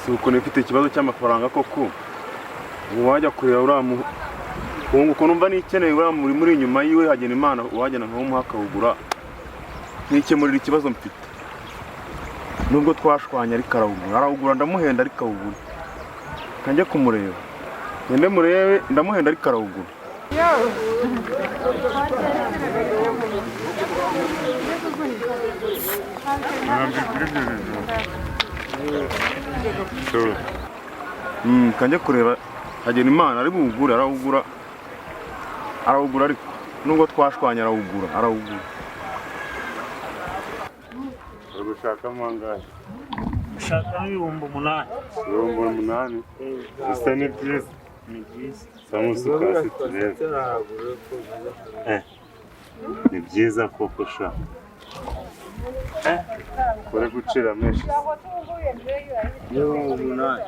si uko nifite ikibazo cy'amafaranga koko ubu wajya kureba uriya uko numva nikeneye uriya muri inyuma yiwe hagena Imana wajyana nk'umuha akawugura nikemurira ikibazo mfite nubwo twashwanya ariko arawugura ndamuhenda ariko awugura kanjye kumureba ngende murebe ndamuhenda ariko arawugura kanjye kureba hagena Imana ari buwugure arawugura ariko nubwo twashwanya arawugura ushaka mangahe ushaka ibihumbi 8 ibihumbi 8 bisa ni byiza samusuka siturebe ni byiza koko sha kore gucira menshi ibihumbi 8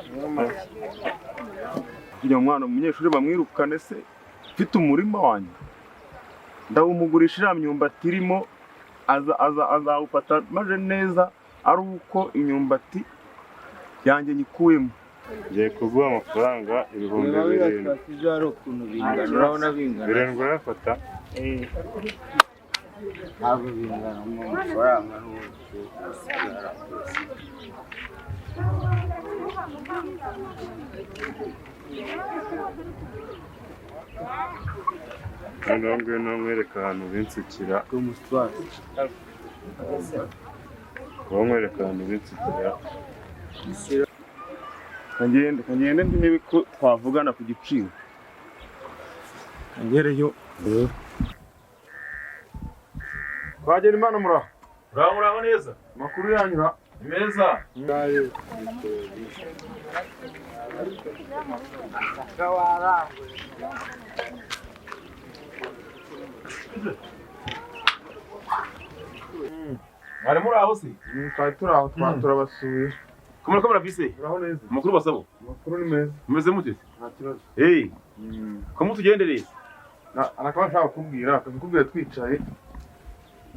kugira umwana umunyeshuri bamwirukane se mfite umurima wanjye ndawumugurishira imyumbati irimo azawufata maze neza ari uko imyumbati yanjye nyikuyemo ngiye kuguha amafaranga ibihumbi 7 urabona bingana birindwi urayafata ntabwo bingana mu mafaranga n'ubundi ngwino nkwereka ahantu binsukira nkwereka ahantu binsukira kagende ndebe ko twavugana ku giciro kangereyo twagera Imana muraho neza amakuru yanyura meza Ari muri aho se twari turaho turabasuye kumara kamera vise uraho neza amakuru basabo amakuru ni meza mumeze mute nta kibazo ko mutugendereye arakaba nshaka kubwira akakubwira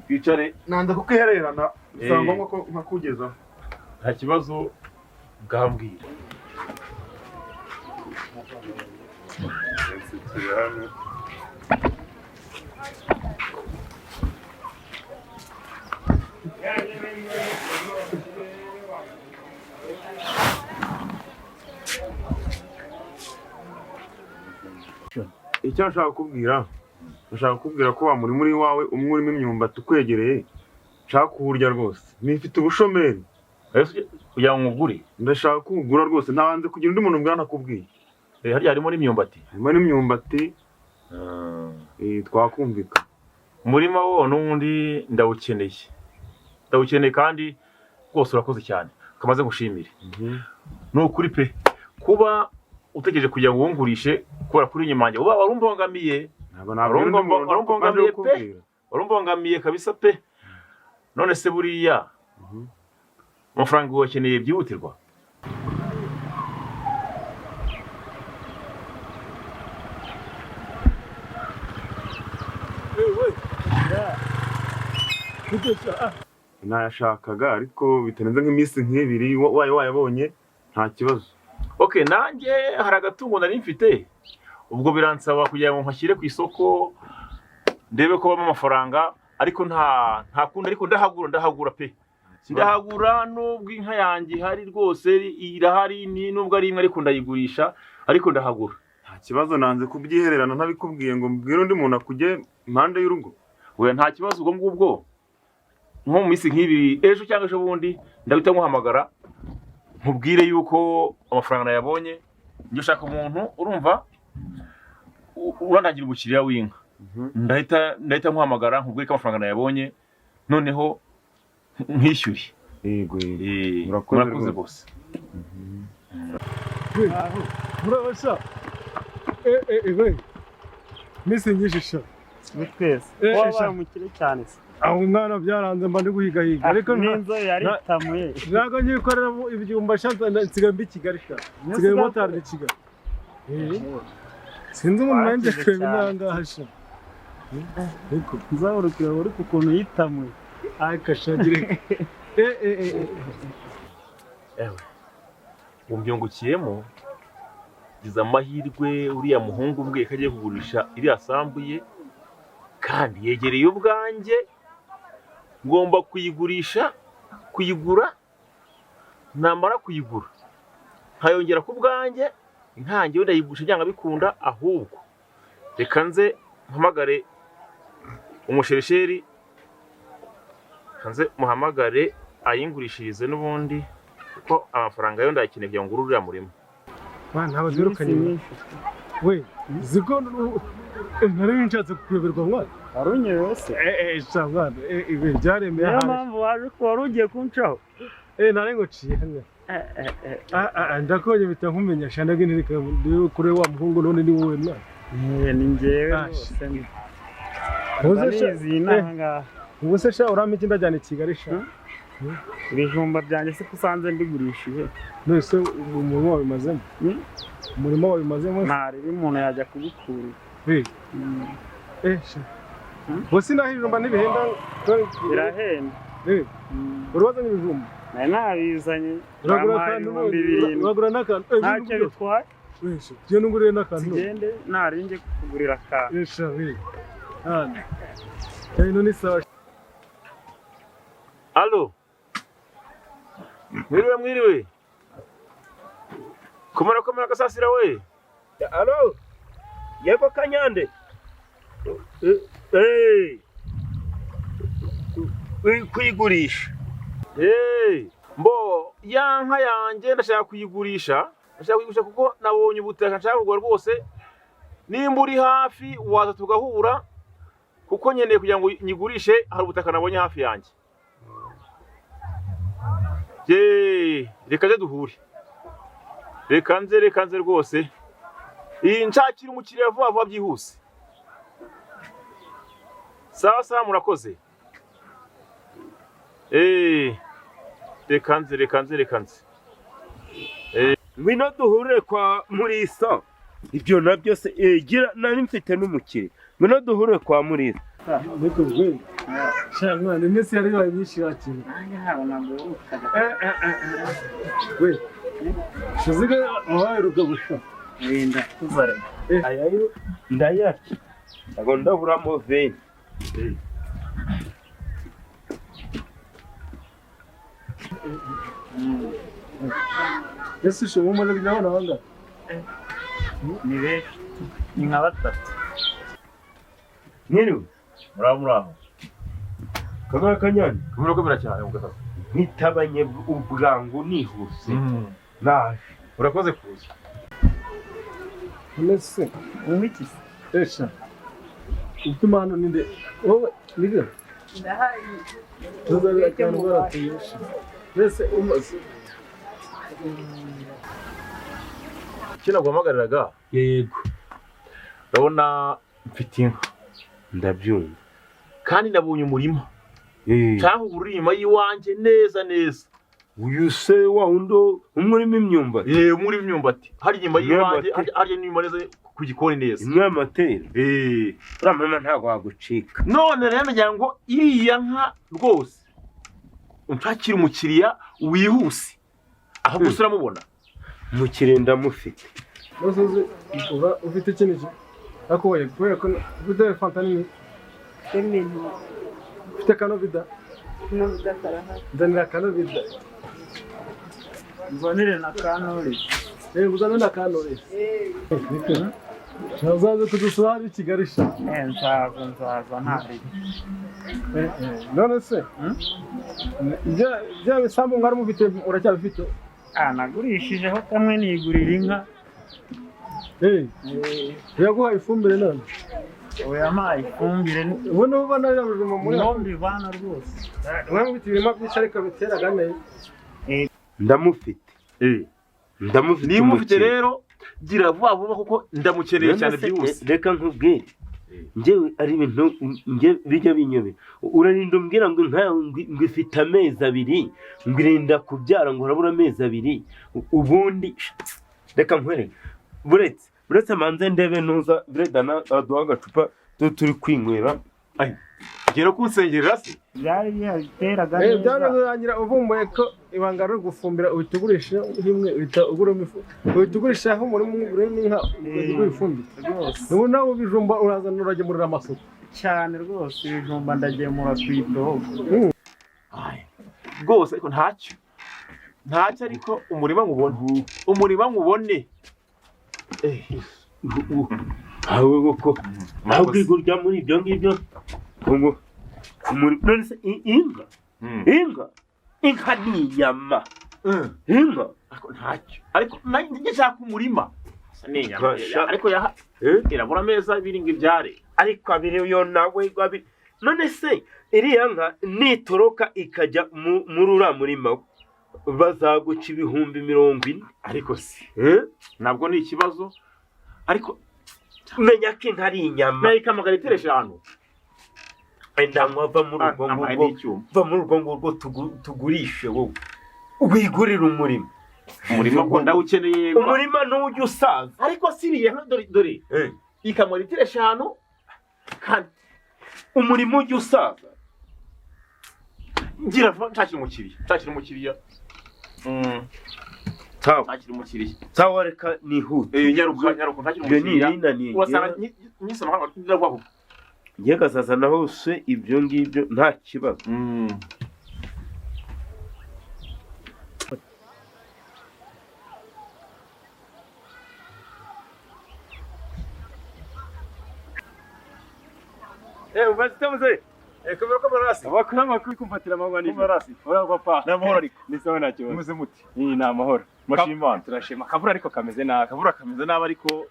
twicare nanze kukihererana bisaba ngombwa ko nkakugezaho nta kibazo bwambwira icyo nshaka kubwira ko wa muri wawe umwe urimo imyumbati ukwegereye nshaka kuwurya rwose nifite ubushomeri kugira ngo nkugure ndashaka kuwugura rwose ntabanze kugira undi muntu mbwana nakubwiye harya harimo n'imyumbati twakumvika umurima wo n'undi ndawukeneye kandi rwose urakoze cyane kamaze ngushimire ni ukuri pe kuba utegereje kugira ngo wungurishe kubera kuri inyuma yanjye uba warumbongamiye warumbongamiye kabisa pe none se buriya amafaranga wakeneye byihutirwa nayashakaga ariko bitarenze nk'iminsi nk'ibiri wayabonye nta kibazo okay nanjye hari agatungo nari mfite ubwo biransaba kugira ngo nkashyire ku isoko ndebe ko bama amafaranga ariko nta kundi ariko ndahagura pe ndahagura nubwo inka yanjye hari rwose irahari nubwo ari imwe ariko ndayigurisha ariko ndahagura nta kibazo nanze kubyihererana ntabikubwiye ngo mbwire undi muntu akujye impande y'urugo we nta kibazo ubwo ngubwo nko mu minsi nk'ibiri ejo cyangwa ejo bundi ndahita nkuhamagara nkubwire yuko amafaranga nayabonye njye ushaka umuntu urumva urandangira umukiriya w'inka ndahita nkuhamagara nkubwire ko amafaranga nayabonye noneho nkishyure yego murakoze bose murabasha misi nyishisha twese waba umukire cyane se aho umwana byaranze mba ndi guhigahiga ariko n'inzo yaritamuye ntabwo nyikorera ibyumba shanza nsigaye mbi Kigali sha nsigaye motari ndi Kigali sinzi umuntu nanjye kweba inangaha sha ariko nzahurukira uri ku kuntu yitamuye akashagire umbyungukiyemo gize amahirwe uriya muhungu mbwiye ko agiye kugurisha iriya sambu ye kandi yegereye ubwanjye ngomba kuyigura namara kuyigura nkayongera ku bwanjye inkange wenda yigusha byanga bikunda ahubwo reka nze mpamagare umusherisheri kanze muhamagare ayingurishirize n'ubundi kuko amafaranga yo ndayakeneye kugira ngo uriya murimo ntabwo birukanye we ziko ntari nshatse kuyoberwa mwana warunyewe wese mwana byaremeye niyo mpamvu waje ko wari ugiye kuncaho nari nguciye hamwe ndakonye bita nkumenya shana gine kure wa muhungu none ni wowe mwana ni njyewe rwose ndabizi n'ahangaha ubu se sha urame iki ndajyana i Kigali sha ibijumba byanjye se ko usanze mbigurishije none se umurimo wabimazemo umurimo wabimazemo ntaribi umuntu yajya kubikura sha bose naho ibijumba ntibihenda birahenda urabazanye ibijumba nari nabizanye uragura n'akantu ntacyo bitwaye tugiye n'ungurire n'akantu tugende narinjye kukugurira akantu cyane ni sawa. Alo mwiriwe komera gasasira we. Alo yego Kanyande kuyigurisha mbo ya nka yanjye ndashaka kuyigurisha kuko nabonye ubutaka nshaka kugura rwose nimba uri hafi waza tugahura kuko nkeneye kugira ngo nyigurishe hari ubutaka nabonye hafi yanjye reka nze duhure reka nze rwose nshakira umukiriya vuba byihuse sawa murakoze reka nze ngwino duhure kwa Murisa ibyo nabyo se nari mfite n'umukire ngwino duhure kwa Murisa niko we mwana imisi yari myinshi yakira we shiziga waheruka gusha wenda tuzare ayayo ndayaki ngo ndaburamo veni ese sho umwe n'abana banga ni benshi ni nka batatu nyiriwe muraho kamera Kanyane komera cyane mugatatu nitabanye ubwangu nihuse naje urakoze kuza nese umiki esha utuma hano ninde wowe niga ndahari tuzabira cyane baratuyesha nese umaze kina guhamagariraga yego urabona mfite inka ndabyumva kandi nabonye umurima cyangwa urima yiwanje neza uyu se wa undo umurimo imyumbati muri imyumbati hari inyuma yiwanje hari inyuma neza ku gikoni neza imyamatera uramama ntago wagucika none rero nagira ngo iriya nka rwose unshakira umukiriya wihuse aho gusa uramubona umukiriya ndamufite nosoze uba ufite ikintu akoye kubera ko ufite fanta nini ufite kanovida ndanira kanovida mbonere na kanore uzane na kanore ntazaze kudusura i Kigali sha nzaza ntari none se bya bisambu mwari mufite uracyabifite nagurishijeho kamwe nigurira inka yaguhaye ifumbire none yampaye ifumbire ubona ubona yarabujuma muri nombi bana rwose mwe mufite ibirima byinshi ariko biteraga neza ndamufite niba umufite rero gira vuba kuko ndamukeneye cyane byihuse reka nkubwire njyewe ari ibintu bijya binyobe urarinda umbwira ngo ngo ifite amezi abiri ngo irinda kubyara ngo urabura amezi abiri ubundi reka nkwereke buretse manze ndebe nuza biredana aduha agacupa turi kwinywera ugiye no kunsengerera se byari biteraga byanarangira uvumbuye ko ibanga ari gufumbira uhita ugurisha imwe uhita uguramo ifu uhita ugurishaho umurimo n'inka ugura ifumbire n'ubu nawe ibijumba urazana uragemurira amasoko cyane rwose ibijumba ndagemura ku idobo rwose ariko ntacyo ariko umurima nkubone awe koko nawe kwigurya muri ibyo ngibyo none se inka ni inyama inka ariko nanjye nshaka umurima ariko irabura ameza biringa ibyare ariko abiri yo nawe abiri none se iriya nka nitoroka ikajya muri uriya murima bazaguca ibihumbi 40 ariko si ntabwo ni ikibazo ariko menya ko inka ari inyama nayo ikamagara litiro 5 ndanywa va muri urwo ngurwo tugurishe wowe wigurira umurima ko ndawukeneye umurima n'ujya usaza ariko siriye dore ikamagara litiro 5 kandi umurima ujya usaza ngira nshakira umukiriya sawa reka nihute nyaruka nshakira umukiriya urasanga nyisoma hano ndagwaho ngiye gasazana hose ibyo ngibyo nta kibazo ubazitamuze kamera ko barasi abakama kumfatira amagwa ni barasi uragwa pa namahoro ariko ni sawa nacyo muze muti ni amahoro mashimana turashima kavura ariko kameze nabi ariko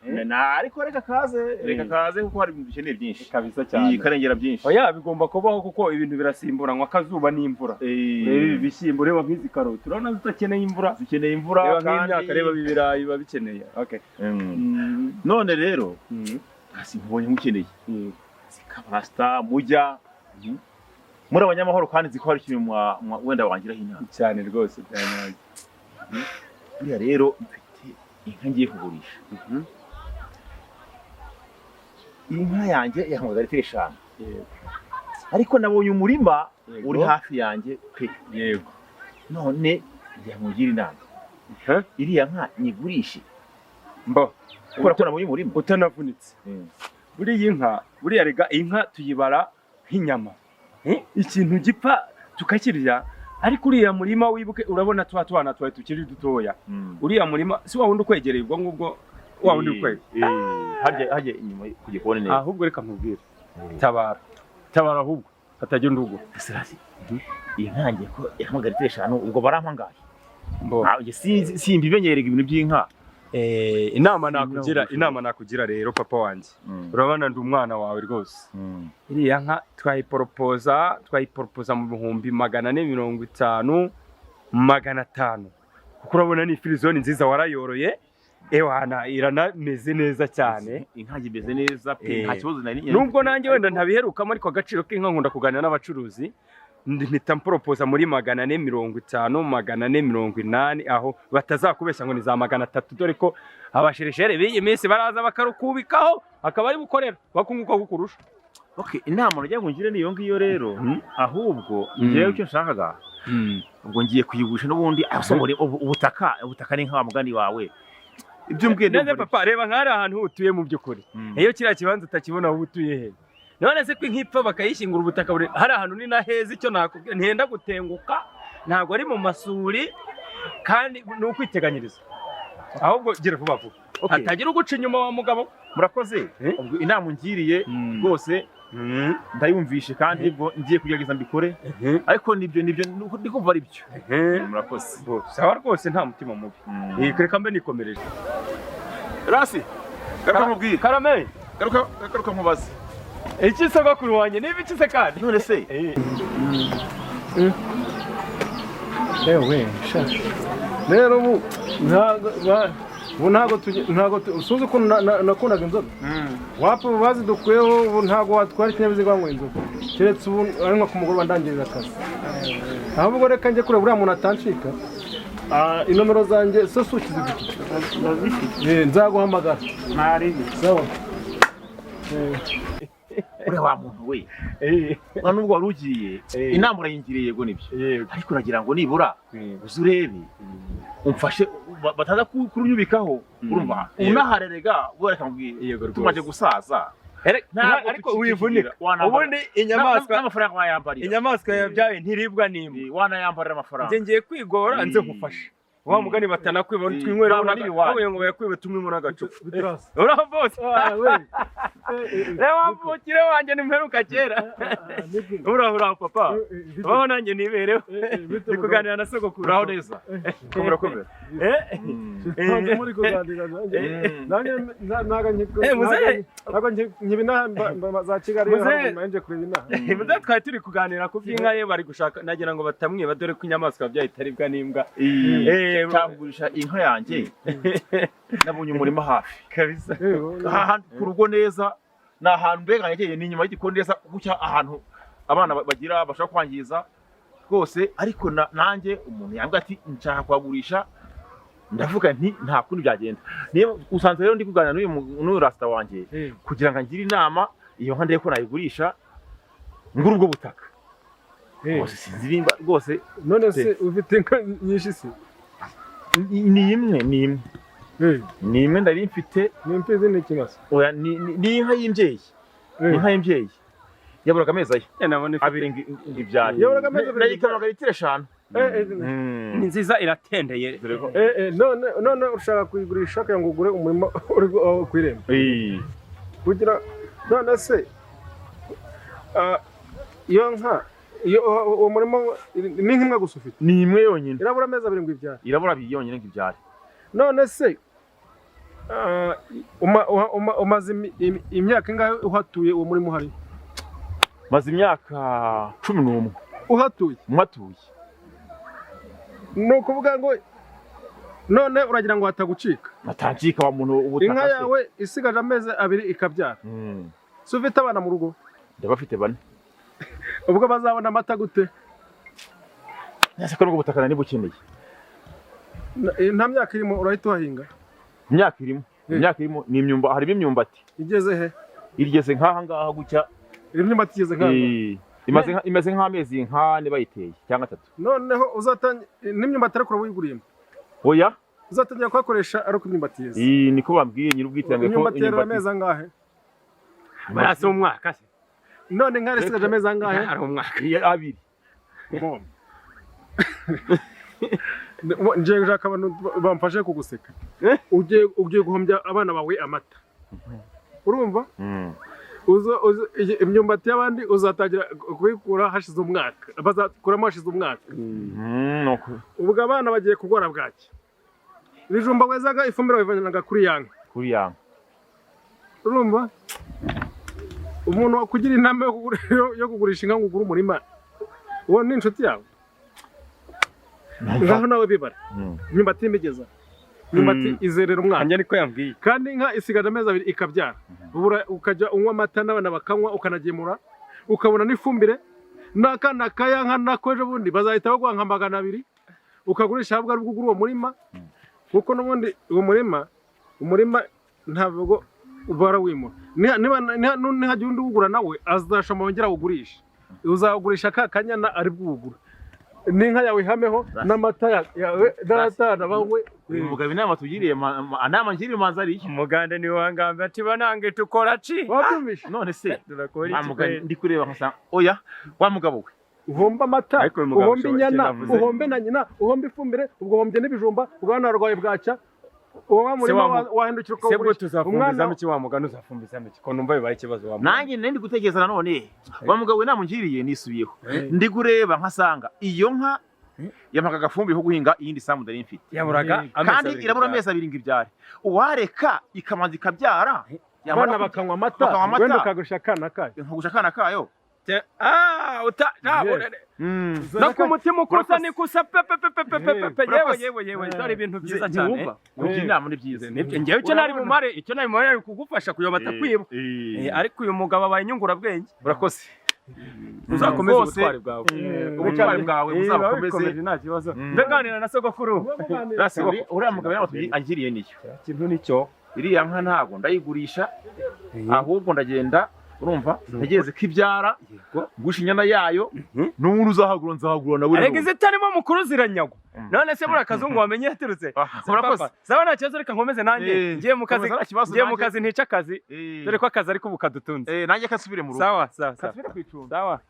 ariko reka kaze kuko hari ibintu bikeneye byinshi kabisa cyane karengera byinshi oya bigomba kubaho kuko ibintu birasimburanwa akazuba n'imvura reba ibishyimbo reba nk'izi karoti urabona zitakeneye imvura reba nk'imyaka reba ibirayi biba bikeneye okay none rero hasi mbonye mukeneye zikabarasta mujya muri abanyamahoro kandi ziko hari ikintu wenda wangiraho inama cyane rwose byanyaye buriya rero mfite inka ngiye kugurisha inka yanjye yahamagara litiro 5 ariko nabonye umurima uri hafi yanjye pe yego none yamugira inama iriya nka nyigurishe mbo kubera ko nabonye umurima utanavunitse buriya rega inka tuyibara nk'inyama ikintu gipfa tukakirya ariko uriya murima wibuke urabona twana twawe tukiri dutoya uriya murima si wa wundi ukwegereye ubwo ngubwo wa wundi ukwege harya inyuma kugikone neza ahubwo reka nkubwire tabara ahubwo hatagira ndugo serasi inkange ko yahamagara litiro 5 ubwo barampangaye mbo simbimenyerega ibintu by'inka inama nakugira rero papa wanjye urabona ndi umwana wawe rwose iriya nka twayiporopoza mu bihumbi 450 500 kuko urabona ni firizoni nziza warayoroye ewana iranameze neza cyane inka imeze neza pe nta kibazo nubwo nanjye wenda ntabiherukamo ariko agaciro k'inka nkunda kuganira n'abacuruzi mpita mporopoza muri 450 480 aho batazakubeshya ngo ni za 300 dore ko abashereshere b'iyi minsi baraza bakarukubikaho akaba ari bukorera bakunguka kukurusha inama najya ngire niyo ngiyo rero ahubwo ngiye icyo nshakaga ubwo ngiye kuyigurisha n'ubundi asomore ubutaka ni nka mugani wawe ibyo mbwiye neze papa reba nkari ahantu utuye mu byukuri iyo kiriya kibanza utakibona aho utuye he none se ko nkipfa bakayishingura ubutaka hari ahantu ni na heza icyo nakubwira ntenda gutenguka ntago ari mu masuri kandi ni ukwiteganyiriza ahubwo gira vuba hatagira uguca inyuma wa mugabo murakoze ubwo inama ungiriye rwose ndayumvishe kandi ubwo ngiye kugerageza mbikore ariko nibyo ndi kumva ari byo murakoze sawa rwose nta mutima mubi reka mbe nikomereje rasi garuka mubwire karame garuka mubaze iki sogokuru wanjye niba iki se kandi none se ewe sha rero ubu ntago usuze ko nakundaga inzoga wapfa bazidukuyeho ubu ntago watwara ikinyabiziga wanyweye inzoga keretse ubu ari nko ku mugoroba ndangirira akazi ahubwo reka njye kureba uriya muntu atancika inomero zanjye se si ukizifite nzaguhamagara ntaribi sawa uriya wa muntu we nta nubwo wari ugiye inama urayingiriye yego nibyo ariko uragira ngo nibura uze urebe umfashe bataza kurunyubikaho urumva unaharerega wereka mbwira tumaze gusaza ariko wivunika ubundi inyamaswa yabyaye ntiribwa n'imbwa wanayambarira amafaranga ngiye kwigora nze nkufashe wa mugani batanakwiba twinywera ngo bayakwibe tumwimo n'agacupa uraho bose reba mukire wanjye nimperuka kera uraho papa baho nanjye nibereho ndi kuganira na sogokuru uraho neza komera ntabwo muri kuganira nanjye ntabwo nkibina za Kigali nje kureba inaha muze twari turi kuganira ku by'inka ye bari gushaka nagira ngo batamwiba dore ko inyamaswa byayitaribwa n'imbwa cyagurisha inka yanjye nabonye umurima hafi kabisa ku rugo neza ni ahantu mbega yageye ni inyuma y'igikoni neza gutya ahantu abana bagira bashaka kwangiza rwose ariko nanjye umuntu yambwira ati nshaka kuhagurisha ndavuga nti nta kundi byagenda niyo usanze rero ndi kuganira n'uyu rasita wanjye kugira ngo angire inama iyo nka ndebe ko nayigurisha ngura ubwo butaka rwose sinzi nimba rwose none se ufite inka nyinshi se ni imwe ndari mfite ni imfizi ni ikimasa oya ni inka y'imbyeyi ni inka y'imbyeyi yaburaga amezi aye abiri ibyari yaburaga amezi abiri nayikamaga litiro 5 ni nziza iratendeye none ushaka kuyigurisha kugira ngo ugure umurima uri ku irembo kugira none se iyo nka uwo murima ni nk'imwe gusa ufite ni imwe yonyine irabura amezi abiri ngo ibyare irabura abiri yonyine ngo ibyare none se umaze imyaka ingahe uhatuye uwo murima uhari maze imyaka 11 uhatuye ni ukuvuga ngo none uragira ngo hatagucika atancika wa muntu ubutaka inka yawe isigaje amezi abiri ikabyara si ufite abana mu rugo ndabafite 4 ubwo bazabona amata gute nase ko ubutaka nani bukeneye nta myaka irimo urahita uhahinga imyaka irimo ni imyumba harimo imyumbati igeze he irigeze nkaha ngaha gutya imyumbati igeze nkaha imaze nk'amezi nkane bayiteye cyangwa 3 noneho uzatanya n'imyumbati ariko urabuyiguriyemo oya uzatangira kuhakoresha ariko imyumbati yeze niko bambwiye nyir'ubwitange ko imyumbati yera amezi angahe barase umwaka se none inka isigaje amezi angahe ari umwaka 2 ngiye gushaka abantu bamfashe kuguseka ugiye guhombya abana bawe amata urumva imyumbati y'abandi uzatangira kubikura hashize umwaka bazakuramo hashize umwaka ubwo abana bagiye kugora bwaki ibijumba wezaga ifumbire wivanaga kuri yanka urumva umuntu wakugira inama yo kugurisha inka ngo ugure umurima uwo ni inshuti yawe ngaho nawe bibara imyumbati y'imigeza imyumbati izerera umwana niko yambwiye kandi inka isigaje amezi abiri ikabyara ukajya unywa amata n'abana bakanywa ukanagemura ukabona n'ifumbire n'akana kayanka nako ejo bundi bazahita baguha nka 200 ukagurisha habwa ari ugura uwo murima kuko n'ubundi uwo umurima ntabwo barawimura nihagira undi ugura nawe azashoma wongera awugurisha uzawugurisha ka kanyana ari bwugura n'inka yawe ihameho n'amata yawe n'aratana bawe umugabo inama tugiriye anama ngiriye manza ari umuganda ni wangambe ati banange tukora ci wabyumvishe none se turakora iki ndi kureba nkasa oya wa mugabo we uhomba amata uhomba inyana uhombe na nyina uhomba ifumbire ubwo uhombye n'ibijumba ubwana rwawe bwaca uwo murima wahindukira ukawugurisha umwana mu kiwamugana uzafumbiza mu ko numva bibaye ikibazo wa nanjye ndi gutekereza nanone wa mugabo we namungiriye nisubiyeho ndi gureba nkasanga iyo nka yamaka gafumbire ho guhinga iyindi samu ndari mfite yaburaga kandi irabura amezi abiri ngo ibyare uwareka ikamanza ikabyara abana bakanywa amata wenda ukagurisha akana kayo nkagusha akana kayo no ku mutima ukusa nikusa pepepepepepe yewe dore ibintu byiza cyane ugira inama ni byiza ngewe icyo nari mumare ari kugufasha kuyo batakwiba ariko uyu mugabo abaye inyungura bwenge urakoze uzakomeza ubutwari bwawe ubutwari bwawe buzakomeze nta kibazo mbeganira na sogokuru uriya mugabo nawe angiriye niyo ikintu nicyo iriya nka ntago ndayigurisha ahubwo ndagenda urumva ntegereze ko ibyara gusha inyana yayo n'umuntu nzahagura nawe arega izitarimo mukuru ziranyagwa none se buriya kazungu wamenye yaturutse saba nta kibazo reka nkomeze nanjye ngiye mu kazi ntica akazi dore ko akazi ariko ubu kadutunze nanjye kasubire mu rugo sawa kasubire ku icumbi sawa